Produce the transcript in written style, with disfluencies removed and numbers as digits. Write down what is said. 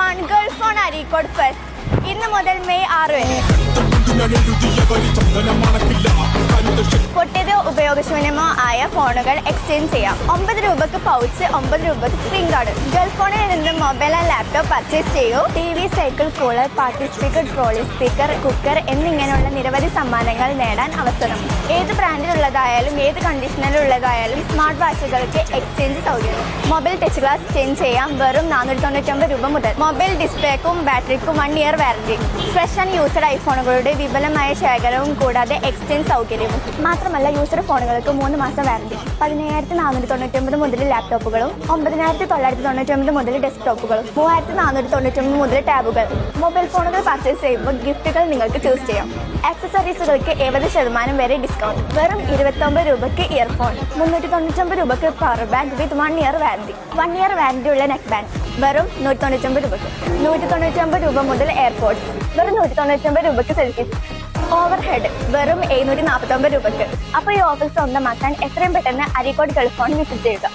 1 Gulf on Areekode fest ഇന്ന് മുതൽ May 6 വരെ. പൊട്ടിയതോ ഉപയോഗശൂന്യമോ ആയ ഫോണുകൾ എക്സ്ചേഞ്ച് ചെയ്യാം. 9 രൂപക്ക് പൗച്ച്, 9 രൂപക്ക് സ്ക്രീൻ ഗാർഡ്. ഗൾഫ് ഫോണിൽ നിന്ന് മൊബൈൽ ആൻഡ് ലാപ്ടോപ്പ് പർച്ചേസ് ചെയ്യൂ. TV, cycle, cooler, party speaker, trolley speaker, cooker എന്നിങ്ങനെയുള്ള നിരവധി സമ്മാനങ്ങൾ നേടാൻ അവസരം. ഏത് ബ്രാൻഡിലുള്ളതായാലും ഏത് കണ്ടീഷനിലുള്ളതായാലും സ്മാർട്ട് വാച്ചുകൾക്ക് എക്സ്ചേഞ്ച് സൗകര്യം. മൊബൈൽ ടച്ച് ഗ്ലാസ് ചേഞ്ച് ചെയ്യാം വെറും 499 രൂപ മുതൽ. മൊബൈൽ ഡിസ്പ്ലേക്കും ബാറ്ററിക്കും 1 year warranty. Fresh and used ഐഫോണുകളുടെ വിപുലമായ ശേഖരവും കൂടാതെ എക്സ്ചേഞ്ച് സൗകര്യവും. മാത്രമല്ല യൂസർ ഫോണുകൾക്ക് 3 മാസം വാറന്റി. 17,499 മുതൽ ലാപ്ടോപ്പുകളും 9,999 മുതൽ ഡെസ്ക്ടോപ്പുകളും 3,499 മുതൽ ടാബുകൾ. മൊബൈൽ ഫോണുകൾ പർച്ചേസ് ചെയ്യുമ്പോൾ ഗിഫ്റ്റുകൾ നിങ്ങൾക്ക് ചൂസ് ചെയ്യാം. ആക്സസറീസുകൾക്ക് 70% വരെ ഡിസ്കൗണ്ട്. വെറും 29 രൂപയ്ക്ക് ഇയർഫോൺ, 399 രൂപയ്ക്ക് പവർ ബാങ്ക് വിത്ത് 1 ഇയർ വാറന്റി. 1 ഇയർ വാറന്റി ഉള്ള നെക്ക് ബാൻഡ് വെറും 199 രൂപയ്ക്ക്. 199 രൂപ മുതൽ എയർപോർട്സ് വെറും 199 രൂപയ്ക്ക് സെൽഫി. ഓവർ ഹെഡ് വെറും 749 രൂപയ്ക്ക്. അപ്പോൾ ഈ ഓഫർ സ്വന്തമാക്കാൻ എത്രയും പെട്ടെന്ന് അരീക്കോട് ഗൾഫ് ഫോൺ വിസിറ്റ് ചെയ്യുക.